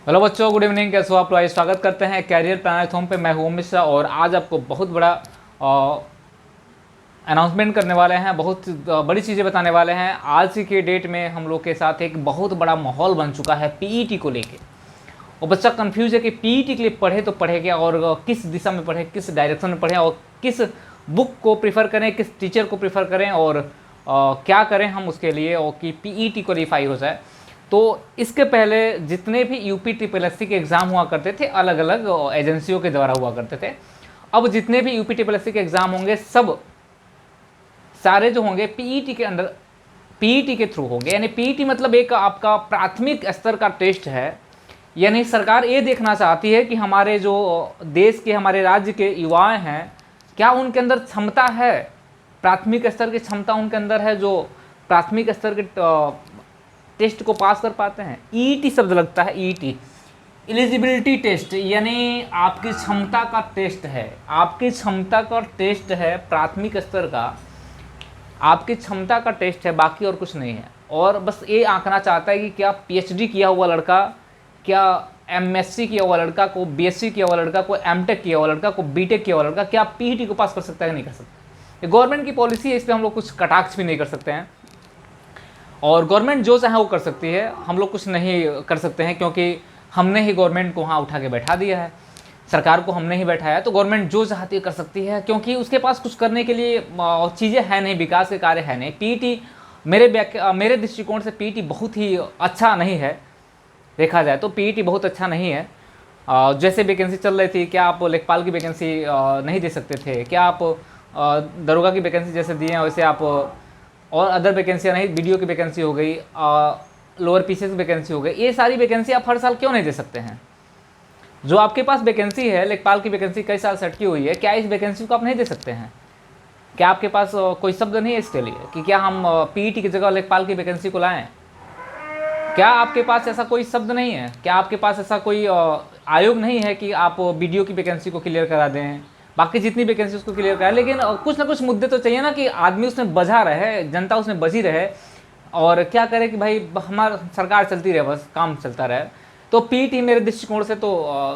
Hello बच्चों, good evening. कैसे हो आप लोग? स्वागत करते हैं कैरियर प्लानर पे। मैं हूं मिश्रा और आज आपको बहुत बड़ा अनाउंसमेंट करने वाले हैं। बहुत बड़ी चीज़ें बताने वाले हैं। आज की डेट में हम लोग के साथ एक बहुत बड़ा माहौल बन चुका है पीईटी को लेके। और बच्चा कंफ्यूज है कि पीईटी के लिए पढ़े तो पढ़े क्या, और किस दिशा में पढ़े, किस डायरेक्शन में पढ़े, और किस बुक को प्रीफर करें, किस टीचर को प्रीफर करें, और क्या करें हम उसके लिए, और कि पीईटी क्वालिफाई हो जाए। तो इसके पहले जितने भी यूपी ट्रिपल के एग्ज़ाम हुआ करते थे, अलग अलग एजेंसियों के द्वारा हुआ करते थे, अब जितने भी यूपी ट्रिपल के एग्ज़ाम होंगे सब सारे जो होंगे पीईटी के अंदर, पीईटी के थ्रू होंगे। यानी पीईटी मतलब एक आपका प्राथमिक स्तर का टेस्ट है। यानी सरकार ये देखना चाहती है कि हमारे जो देश के, हमारे राज्य के युवाएं हैं, क्या उनके अंदर क्षमता है, प्राथमिक स्तर की क्षमता उनके अंदर है, जो प्राथमिक स्तर के टेस्ट को पास कर पाते हैं। ईईटी शब्द लगता है, ईईटी एलिजिबिलिटी टेस्ट, यानी आपकी क्षमता का टेस्ट है। आपकी क्षमता का टेस्ट है प्राथमिक स्तर का, आपकी क्षमता का टेस्ट है, बाकी और कुछ नहीं है। और बस ये आंकना चाहता है कि क्या पीएचडी किया हुआ लड़का, क्या एमएससी किया हुआ लड़का, को बीएससी किया हुआ लड़का, को एमटेक किया हुआ लड़का, को बीटेक किया हुआ लड़का, क्या पीईटी को पास कर सकता है कि नहीं कर सकता। ये गवर्नमेंट की पॉलिसी है, इस पर हम लोग कुछ कटाक्ष भी नहीं कर सकते हैं। और गवर्नमेंट जो चाहे वो कर सकती है, हम लोग कुछ नहीं कर सकते हैं, क्योंकि हमने ही गवर्नमेंट को वहाँ उठा के बैठा दिया है। सरकार को हमने ही बैठाया, तो गवर्नमेंट जो चाहती है कर सकती है, क्योंकि उसके पास कुछ करने के लिए चीज़ें हैं नहीं, विकास के कार्य है नहीं। पीईटी मेरे दृष्टिकोण से पीईटी बहुत ही अच्छा नहीं है। देखा जाए तो पीईटी बहुत अच्छा नहीं है। जैसे वैकेंसी चल रही थी, क्या आप लेखपाल की वैकेंसी नहीं दे सकते थे? क्या आप दरोगा की वैकेंसी जैसे दिए हैं वैसे आप और अदर वैकेंसियाँ नहीं, वीडियो की वैकेंसी हो गई, लोअर पीसीएस की वैकेंसी हो गई, ये सारी वैकेंसी आप हर साल क्यों नहीं दे सकते हैं? जो आपके पास वैकेंसी है, लेखपाल की वैकेंसी कई साल से अटकी हुई है, क्या इस वैकेंसी को आप नहीं दे सकते हैं? क्या आपके पास कोई शब्द नहीं है इसके लिए कि क्या हम पीईटी की जगह लेखपाल की वैकेंसी को लाएं? क्या आपके पास ऐसा कोई शब्द नहीं है? क्या आपके पास ऐसा कोई आयोग नहीं है कि आप वीडियो की वैकेंसी को क्लियर करा दें, बाकी जितनी वैकेंसी उसको क्लियर कराएं? लेकिन कुछ ना कुछ मुद्दे तो चाहिए ना, कि आदमी उसमें बझा रहे, जनता उसमें बझी रहे, और क्या करे कि भाई हमारा सरकार चलती रहे, बस काम चलता रहे। तो पीईटी मेरे दृष्टिकोण से तो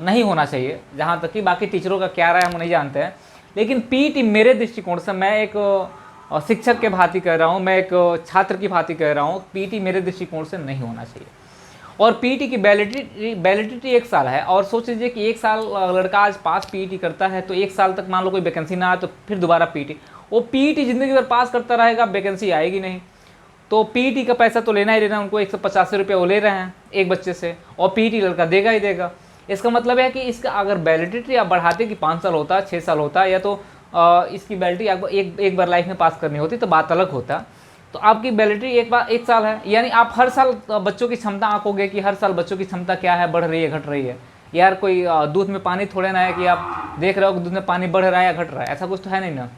नहीं होना चाहिए। जहाँ तक कि बाकी टीचरों का क्या राय हम नहीं जानते हैं, लेकिन पीईटी मेरे दृष्टिकोण से, मैं एक शिक्षक के भांति कह रहा हूँ, मैं एक छात्र की भांति कह रहा हूँ, पीईटी मेरे दृष्टिकोण से नहीं होना चाहिए। और पीईटी की वैलिडिटी 1 साल है। और सोच लीजिए कि 1 साल लड़का आज पास पीईटी करता है, तो 1 साल तक मान लो कोई वैकेंसी ना आए तो फिर दोबारा पीईटी, वो पीईटी जिंदगी भर पास करता रहेगा, वैकेंसी आएगी नहीं। तो पीईटी का पैसा तो लेना ही लेना, उनको 185 रुपये वो ले रहे हैं एक बच्चे से, और पीईटी लड़का देगा ही देगा। इसका मतलब है कि इसका अगर वैलिडिटी आप बढ़ाते कि 5 साल होता, 6 साल होता, या तो इसकी वैलिडिटी आपको एक बार लाइफ में पास करनी होती तो बात अलग होता। तो आपकी वैलिडिटी 1 साल है, यानी आप हर साल बच्चों की क्षमता आंकोगे कि हर साल बच्चों की क्षमता क्या है, बढ़ रही है, घट रही है। यार कोई दूध में पानी थोड़े ना है कि आप देख रहे हो कि दूध में पानी बढ़ रहा है या घट रहा है, ऐसा कुछ तो है नहीं ना।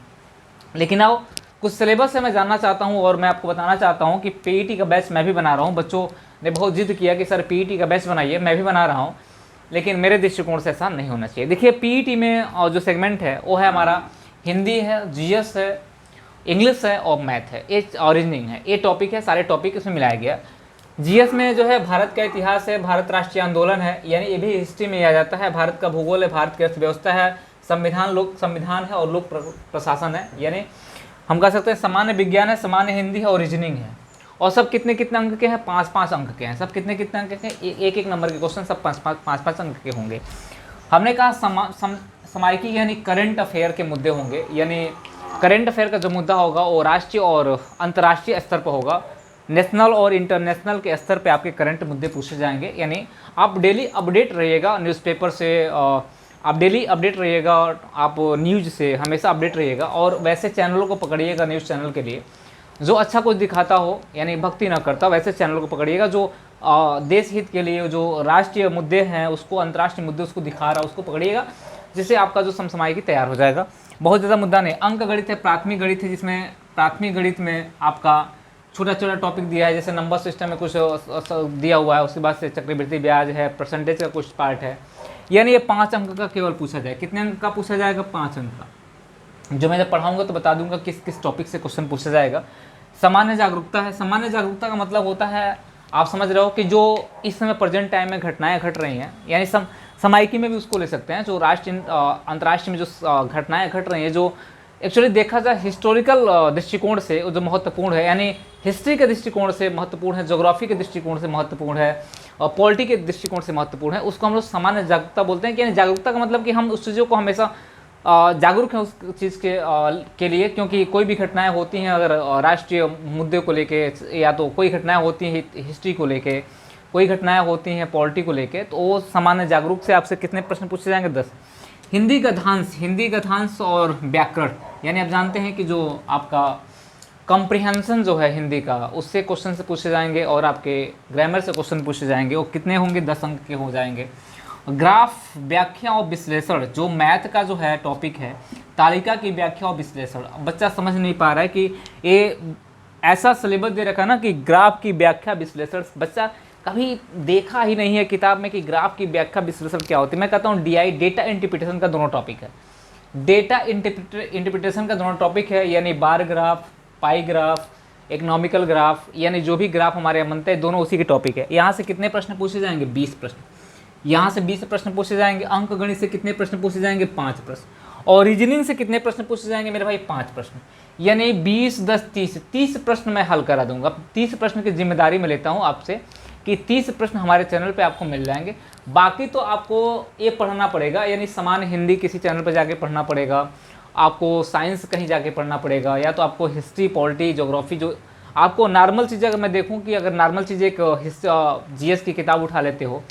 लेकिन आओ कुछ सिलेबस से मैं जानना चाहता हूँ, और मैं आपको बताना चाहता हूँ कि पीईटी का बैच मैं भी बना रहा हूँ। बच्चों ने बहुत जिद किया कि सर पीईटी का बैच बनाइए, मैं भी बना रहा हूँ, लेकिन मेरे दृष्टिकोण से ऐसा नहीं होना चाहिए। देखिए पीईटी में जो सेगमेंट है वो है हमारा हिंदी है, जीएस है, इंग्लिश है और मैथ है, ये रीजनिंग है, ये टॉपिक है, सारे टॉपिक इसमें मिलाया गया। जीएस में जो है भारत का इतिहास है, भारत राष्ट्रीय आंदोलन है, यानी ये भी हिस्ट्री में आ जाता है, भारत का भूगोल है, भारत की अर्थव्यवस्था है, संविधान है और लोक प्रशासन है, यानी हम कह सकते हैं सामान्य विज्ञान है, सामान्य हिंदी है और रीजनिंग है। और सब कितने कितने अंक के हैं? 5-5 अंक के हैं। सब कितने कितने अंक के हैं? एक नंबर के क्वेश्चन सब 5-5 अंक के होंगे। हमने कहा समायिकी यानी करंट अफेयर के मुद्दे होंगे, यानी करंट अफेयर का जो मुद्दा होगा वो राष्ट्रीय और अंतर्राष्ट्रीय स्तर पर होगा, नेशनल और इंटरनेशनल के स्तर पे आपके करंट मुद्दे पूछे जाएंगे। यानी आप डेली अपडेट रहिएगा न्यूज़पेपर से, आप डेली अपडेट रहिएगा, आप न्यूज़ से हमेशा अपडेट रहिएगा, और वैसे चैनलों को पकड़िएगा न्यूज़ चैनल के लिए जो अच्छा कुछ दिखाता हो, यानी भक्ति ना करता, वैसे चैनल को पकड़िएगा जो देश हित के लिए, जो राष्ट्रीय मुद्दे हैं उसको, अंतर्राष्ट्रीय मुद्दे उसको दिखा रहा है, उसको पकड़िएगा, जिससे आपका जो समसामयिकी तैयार हो जाएगा। बहुत ज़्यादा मुद्दा नहीं। अंक गणित है, प्राथमिक गणित है, जिसमें प्राथमिक गणित में आपका छोटा छोटा टॉपिक दिया है, जैसे नंबर सिस्टम में कुछ दिया हुआ है, उसके बाद से चक्रवृद्धि ब्याज है, परसेंटेज का कुछ पार्ट है, यानी ये 5 अंक का केवल पूछा जाए। कितने अंक का पूछा जाएगा? 5 अंक का। जो मैं जब पढ़ाऊंगा तो बता दूंगा किस किस टॉपिक से क्वेश्चन पूछा जाएगा। सामान्य जागरूकता है। सामान्य जागरूकता का मतलब होता है आप समझ रहे हो कि जो इस समय प्रेजेंट टाइम में घटनाएं घट रही हैं, यानी समायकी में भी उसको ले सकते हैं, जो राष्ट्रीय अंतर्राष्ट्रीय में जो घटनाएं घट रही हैं, जो एक्चुअली देखा जाए हिस्टोरिकल दृष्टिकोण से जो महत्वपूर्ण है, यानी हिस्ट्री के दृष्टिकोण से महत्वपूर्ण है, ज्योग्राफी के दृष्टिकोण से महत्वपूर्ण है, और पॉलिटी के दृष्टिकोण से महत्वपूर्ण है, उसको हम लोग सामान्य जागरूकता बोलते हैं। कि यानी जागरूकता का मतलब कि हम उस चीज़ों को हमेशा जागरूक हैं उस चीज़ के लिए, क्योंकि कोई भी घटनाएं होती हैं अगर राष्ट्रीय मुद्दे को लेके, या तो कोई घटनाएं होती हैं हिस्ट्री को लेके, कोई घटनाएं होती हैं पॉलिटी को लेके, तो वो सामान्य जागरूक से आपसे कितने प्रश्न पूछे जाएंगे? 10। हिंदी गद्यांश और व्याकरण, यानी आप जानते हैं कि जो आपका कॉम्प्रिहेंशन जो है हिंदी का, उससे क्वेश्चन से पूछे जाएंगे, और आपके ग्रामर से क्वेश्चन पूछे जाएंगे। वो कितने होंगे? 10 अंक के हो जाएंगे। ग्राफ व्याख्या और विश्लेषण, जो मैथ का जो है टॉपिक है, तालिका की व्याख्या और विश्लेषण। बच्चा समझ नहीं पा रहा है कि ये ऐसा सिलेबस दे रखा ना कि ग्राफ की व्याख्या विश्लेषण, बच्चा कभी देखा ही नहीं है किताब में कि ग्राफ की व्याख्या विश्लेषण क्या होती है। मैं कहता हूँ DI डेटा इंटरप्रिटेशन का दोनों टॉपिक है, डेटा इंटरप्रिटेशन का दोनों टॉपिक है, यानी बार ग्राफ, पाई ग्राफ, इकोनॉमिकल ग्राफ, यानी जो भी ग्राफ हमारे यहाँ बनते हैं दोनों उसी के टॉपिक है। यहाँ से कितने प्रश्न पूछे जाएंगे? 20 प्रश्न। यहाँ से 20 प्रश्न पूछे जाएंगे। अंक गणित से कितने प्रश्न पूछे जाएंगे? 5 प्रश्न। और रीजनिंग से कितने प्रश्न पूछे जाएंगे मेरे भाई? 5 प्रश्न। यानी 20, 10, 30 प्रश्न मैं हल करा दूंगा। 30 प्रश्न की जिम्मेदारी मैं लेता हूँ आपसे कि 30 प्रश्न हमारे चैनल पे आपको मिल जाएंगे। बाकी तो आपको ये पढ़ना पड़ेगा, यानी सामान्य हिंदी किसी चैनल पर जाके पढ़ना पड़ेगा, आपको साइंस कहीं जाके पढ़ना पड़ेगा, या तो आपको हिस्ट्री, पॉलिटी, ज्योग्राफी, जो आपको नॉर्मल चीज़ें, अगर मैं देखूँ कि अगर नॉर्मल चीज़ें एक GS की किताब उठा लेते हो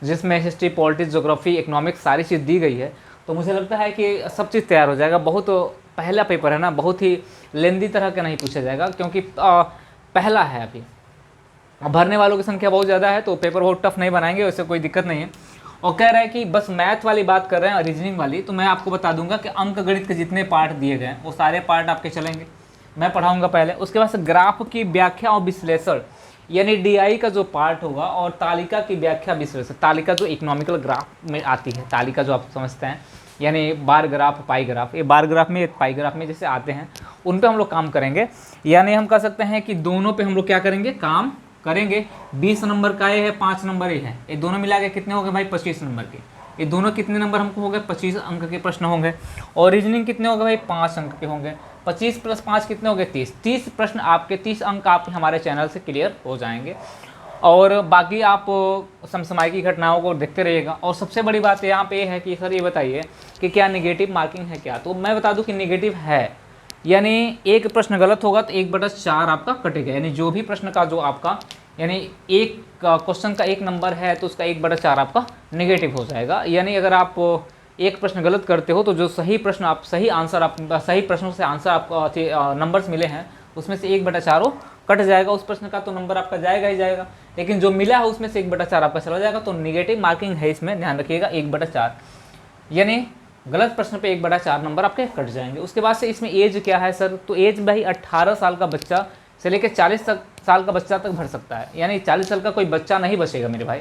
जिसमें हिस्ट्री, पॉलिटिक्स, ज्योग्राफी, इकोनॉमिक्स सारी चीज़ दी गई है, तो मुझे लगता है कि सब चीज़ तैयार हो जाएगा। बहुत पहला पेपर है ना, बहुत ही लेंदी तरह का नहीं पूछा जाएगा, क्योंकि पहला है अभी, भरने वालों की संख्या बहुत ज़्यादा है, तो पेपर बहुत टफ नहीं बनाएंगे, वैसे कोई दिक्कत नहीं है। और कह रहा है कि बस मैथ वाली बात कर रहे हैं, रीजनिंग वाली, तो मैं आपको बता दूंगा कि अंक गणित के जितने पार्ट दिए गए हैं वो सारे पार्ट आपके चलेंगे, मैं पढ़ाऊंगा पहले। उसके बाद से ग्राफ की व्याख्या और विश्लेषण, यानी DI का जो पार्ट होगा, और तालिका की व्याख्या विश्लेषण। तालिका जो इकोनॉमिकल ग्राफ में आती है, तालिका जो आप समझते हैं, यानी बार ग्राफ, पाई ग्राफ, ये बार ग्राफ में, पाई ग्राफ में जैसे आते हैं, उन पर हम लोग काम करेंगे। यानी हम कह सकते हैं कि दोनों पे हम लोग क्या करेंगे? काम करेंगे। 20 नंबर का ये है, 5 नंबर ये है, ये दोनों मिला के कितने हो गए भाई? 25 नंबर के। ये दोनों कितने नंबर हमको हो गए? 25 अंक के प्रश्न होंगे। और रीजनिंग कितने हो गए भाई? 5 अंक के होंगे। 25 + 5 कितने हो गए? 30। 30 प्रश्न आपके, 30 अंक आपके हमारे चैनल से क्लियर हो जाएंगे। और बाकी आप समसामयिक की घटनाओं को देखते रहिएगा। और सबसे बड़ी बात यहाँ पे है कि सर ये बताइए कि क्या नेगेटिव मार्किंग है क्या? तो मैं बता दूँ कि नेगेटिव है, यानी एक प्रश्न गलत होगा तो 1/4 आपका कटेगा। यानी जो भी प्रश्न का जो आपका, यानी एक क्वेश्चन का 1 नंबर है तो उसका 1/4 आपका नेगेटिव हो जाएगा। यानी अगर आप एक प्रश्न गलत करते हो तो जो सही प्रश्न आप, सही आंसर आप, सही प्रश्नों से आंसर आपको नंबर्स मिले हैं, उसमें से 1/4 कट जाएगा उस प्रश्न का, तो नंबर आपका जाएगा ही जाएगा। लेकिन जो मिला है उसमें से 1/4 आपका चला जाएगा, तो नेगेटिव मार्किंग है इसमें, ध्यान रखिएगा। 1/4 यानी गलत प्रश्न पे 1/4 नंबर आपके कट जाएंगे। उसके बाद से इसमें एज क्या है सर? तो एज भाई 18 साल का बच्चा से लेकर 40 साल का बच्चा तक भर सकता है, यानी 40 साल का कोई बच्चा नहीं बचेगा मेरे भाई।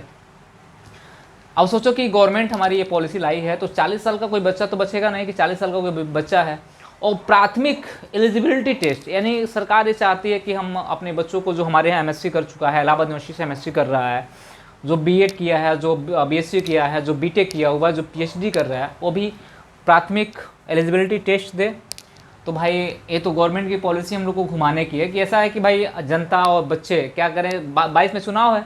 अब सोचो कि गवर्नमेंट हमारी ये पॉलिसी लाई है, तो 40 साल का कोई बच्चा तो बचेगा नहीं कि 40 साल का कोई बच्चा है। और प्राथमिक एलिजिबिलिटी टेस्ट, यानी सरकार ये चाहती है कि हम अपने बच्चों को, जो हमारे यहाँ MSc कर चुका है, इलाहाबाद यूनिवर्सिटी से MSc कर रहा है, जो B.Ed किया है, जो BSc किया है, जो B.Tech किया हुआ, जो PhD कर रहा है, वो भी प्राथमिक एलिजिबिलिटी टेस्ट दे। तो भाई ये तो गवर्नमेंट की पॉलिसी हम लोग को घुमाने की है कि ऐसा है कि भाई जनता और बच्चे क्या करें, 22 में चुनाव है,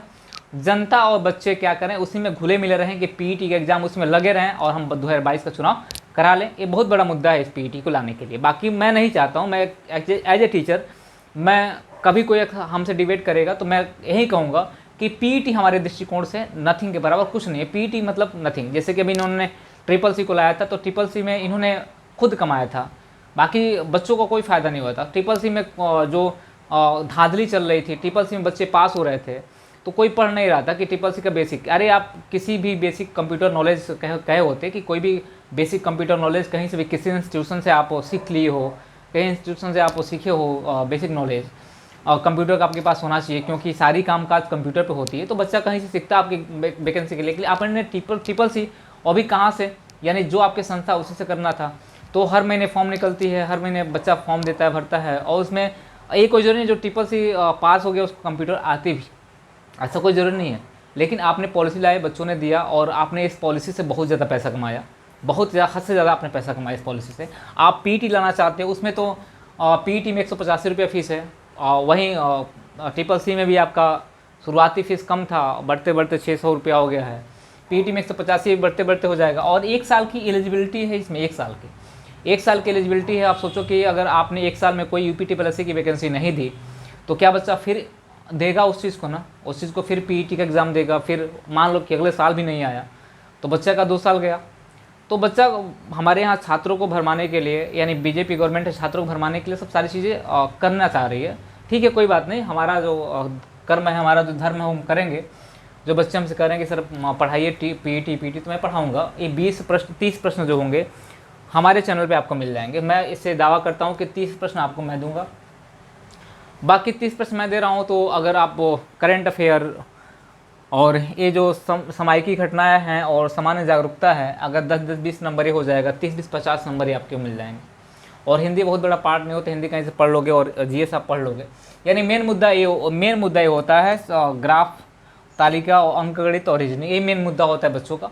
जनता और बच्चे क्या करें, उसी में घुले मिले रहें कि PET का एग्जाम उसमें लगे रहें और हम 2022 का चुनाव करा लें। ये बहुत बड़ा मुद्दा है इस PET को लाने के लिए। बाकी मैं नहीं चाहता हूँ, मैं एज ए टीचर, मैं कभी कोई हमसे डिबेट करेगा तो मैं यही कहूँगा कि PET हमारे दृष्टिकोण से नथिंग के बराबर कुछ नहीं है। PET मतलब नथिंग। जैसे कि अभी इन्होंने CCC को लाया था, तो CCC में इन्होंने खुद कमाया था, बाकी बच्चों को कोई फ़ायदा नहीं हुआ था। CCC में जो धांधली चल रही थी, CCC में बच्चे पास हो रहे थे, तो कोई पढ़ नहीं रहा था कि CCC का बेसिक, अरे आप किसी भी बेसिक कंप्यूटर नॉलेज कहे होते कि कोई भी बेसिक कंप्यूटर नॉलेज कहीं से भी, किसी इंस्टीट्यूशन से आप सीख लिए हो, कहीं इंस्टीट्यूशन से आप सीखे हो बेसिक नॉलेज, कंप्यूटर का आपके पास होना चाहिए, क्योंकि सारी कामकाज कंप्यूटर पे होती है। तो बच्चा कहीं से सीखता आपकी वैकेंसी के लिए आपने CCC और भी कहाँ से, यानी जो आपके संस्था उसी से करना था। तो हर महीने फॉर्म निकलती है, हर महीने बच्चा फॉर्म देता है, भरता है, और उसमें एक कोई जो नहीं, जो CCC पास हो गया उसको कंप्यूटर आती भी, ऐसा कोई ज़रूरी नहीं है, लेकिन आपने पॉलिसी लाए, बच्चों ने दिया और आपने इस पॉलिसी से बहुत ज़्यादा पैसा कमाया, बहुत ज़्यादा, हद से ज़्यादा आपने पैसा कमाया इस पॉलिसी से। आप पीईटी लाना चाहते हो, उसमें तो पीईटी में 185 रुपये फ़ीस है, वहीं ट्रिपल सी में भी आपका शुरुआती फ़ीस कम था, बढ़ते बढ़ते 600 रुपया हो गया है। पीईटी में 185 बढ़ते बढ़ते हो जाएगा। और 1 साल की एलिजिबिलिटी है इसमें, 1 साल की एलिजिबिलिटी है। आप सोचो कि अगर आपने 1 साल में कोई यूपी प्लस की वैकेंसी नहीं दी तो क्या बच्चा फिर देगा उस चीज़ को ना, उस चीज़ को फिर पीईटी का एग्ज़ाम देगा, फिर मान लो कि अगले साल भी नहीं आया तो बच्चे का 2 साल गया। तो बच्चा हमारे यहाँ छात्रों को भरमाने के लिए, यानी बीजेपी गवर्नमेंट है छात्रों को भरमाने के लिए सब सारी चीज़ें करना चाह रही है। ठीक है, कोई बात नहीं, हमारा जो कर्म है, हमारा जो धर्म है हम करेंगे। जो बच्चे हमसे करेंगे सर पढ़ाइए पीईटी तो मैं पढ़ाऊँगा। ये 20 प्रश्न 30 प्रश्न जो होंगे हमारे चैनल पे आपको मिल जाएंगे। मैं इससे दावा करता हूँ कि 30 प्रश्न आपको मैं दूंगा, बाकी 30 प्रश्न मैं दे रहा हूँ। तो अगर आप करंट अफेयर और ये जो समायिकी घटनाएं हैं और सामान्य जागरूकता है, अगर 10-20 नंबर ही हो जाएगा, 30-20 50 नंबर ही आपके मिल जाएंगे। और हिंदी बहुत बड़ा पार्ट नहीं होता, हिंदी कहीं से पढ़ लोगे और जीएस आप पढ़ लोगे। यानी मेन मुद्दा ये होता है ग्राफ, तालिका और अंकगणित और रीजनिंग, ये मेन मुद्दा होता है बच्चों का।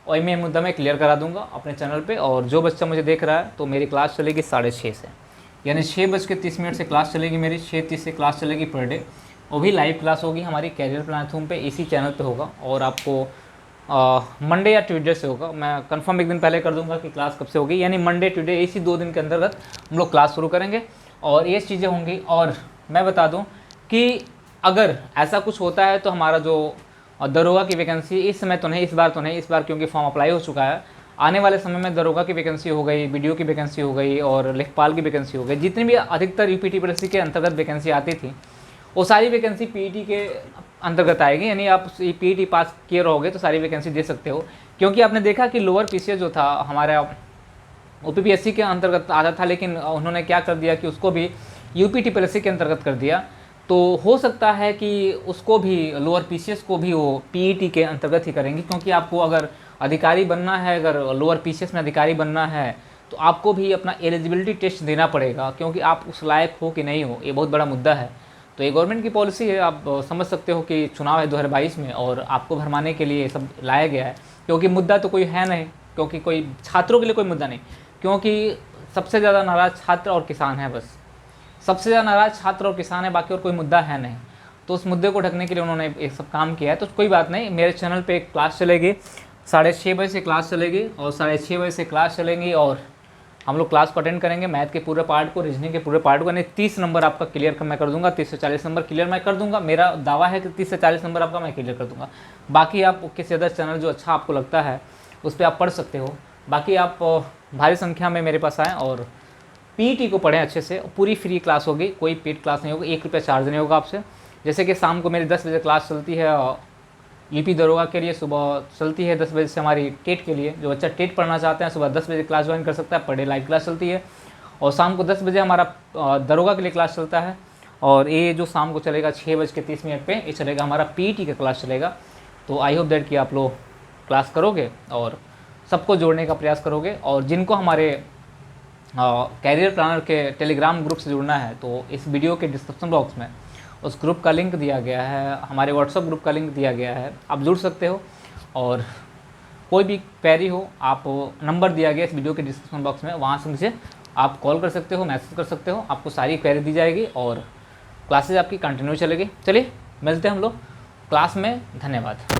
और ये मेन मुद्दा मैं क्लियर करा दूंगा अपने चैनल पे। और जो बच्चा मुझे देख रहा है तो मेरी क्लास चलेगी 6:30 से, यानी 6:30 से क्लास चलेगी मेरी, 6:30 से क्लास चलेगी पर डे। वो भी लाइव क्लास होगी हमारी कैरियर प्लेटफॉर्म पे, इसी चैनल पे होगा। और आपको मंडे या ट्यूसडे से होगा, मैं कंफर्म एक दिन पहले कर दूंगा कि क्लास कब से होगी, यानी मंडे ट्यूसडे इसी 2 दिन के अंतर्गत हम लोग क्लास शुरू करेंगे और ये चीज़ें होंगी। और मैं बता दूं कि अगर ऐसा कुछ होता है तो हमारा जो दरोगा की वैकेंसी इस समय तो नहीं, इस बार क्योंकि फॉर्म अप्लाई हो चुका है। आने वाले समय में दरोगा की वैकेंसी हो गई, वीडियो की वैकेंसी हो गई और लेखपाल की वैकेंसी हो गई, जितनी भी अधिकतर यूपी पीएससी के अंतर्गत वैकेंसी आती थी वो सारी वैकेंसी पीईटी के अंतर्गत आएगी। यानी आप पीईटी पास किए रहोगे तो सारी वैकेंसी दे सकते हो। क्योंकि आपने देखा कि लोअर पीसीएस जो था हमारा ओपीपीएससी के अंतर्गत आता था, लेकिन उन्होंने क्या कर दिया कि उसको भी यूपी टीपीएससी के अंतर्गत कर दिया। तो हो सकता है कि उसको भी, लोअर पीसीएस को भी वो पीईटी के अंतर्गत ही करेंगे। क्योंकि आपको अगर अधिकारी बनना है, अगर लोअर पीसीएस में अधिकारी बनना है तो आपको भी अपना एलिजिबिलिटी टेस्ट देना पड़ेगा, क्योंकि आप उस लायक हो कि नहीं हो, ये बहुत बड़ा मुद्दा है। तो ये गवर्नमेंट की पॉलिसी है, आप समझ सकते हो कि चुनाव है 2022 में और आपको भरमाने के लिए सब लाया गया है। क्योंकि मुद्दा तो कोई है नहीं, क्योंकि कोई छात्रों के लिए कोई मुद्दा नहीं, क्योंकि सबसे ज़्यादा नाराज़ छात्र और किसान है, बस सबसे ज़्यादा नाराज़ छात्र और किसान है, बाकी और कोई मुद्दा है नहीं। तो उस मुद्दे को ढकने के लिए उन्होंने एक सब काम किया है। तो कोई बात नहीं, मेरे चैनल पे एक क्लास चलेगी, 6:30 से क्लास चलेगी और 6:30 से क्लास चलेंगी और हम लोग क्लास को अटेंड करेंगे। मैथ के पूरे पार्ट को, रीजनिंग के पूरे पार्ट को, यानी 30 नंबर आपका क्लियर मैं कर दूंगा, 30 से 40 नंबर क्लियर मैं कर दूंगा। मेरा दावा है कि 30 से 40 नंबर आपका मैं क्लियर कर दूंगा। बाकी आप किसी अदर चैनल जो अच्छा आपको लगता है उस पर आप पढ़ सकते हो। बाकी आप भारी संख्या में मेरे पास आएँ और पीईटी को पढ़ें अच्छे से। पूरी फ्री क्लास होगी, कोई पेड क्लास नहीं होगी, 1 रुपया चार्ज नहीं होगा आपसे। जैसे कि शाम को मेरी 10 बजे क्लास चलती है यूपी दरोगा के लिए, सुबह चलती है 10 बजे से हमारी टेट के लिए। जो बच्चा टेट पढ़ना चाहते हैं सुबह 10 बजे क्लास ज्वाइन कर सकता है, पर डे लाइव क्लास चलती है। और शाम को 10 बजे हमारा दरोगा के लिए क्लास चलता है। और ये जो शाम को चलेगा 6:30 पे, ये चलेगा हमारा पीईटी का क्लास चलेगा। तो आई होप दैट कि आप लोग क्लास करोगे और सबको जोड़ने का प्रयास करोगे। और जिनको हमारे कैरियर प्लानर के टेलीग्राम ग्रुप से जुड़ना है तो इस वीडियो के डिस्क्रिप्शन बॉक्स में उस ग्रुप का लिंक दिया गया है, हमारे व्हाट्सएप ग्रुप का लिंक दिया गया है, आप जुड़ सकते हो। और कोई भी क्वेरी हो, आप नंबर दिया गया इस वीडियो के डिस्क्रिप्शन बॉक्स में, वहाँ से मुझे आप कॉल कर सकते हो, मैसेज कर सकते हो, आपको सारी क्वेरी दी जाएगी और क्लासेज आपकी कंटिन्यू चलेगी। चलिए मिलते हैं हम लोग क्लास में, धन्यवाद।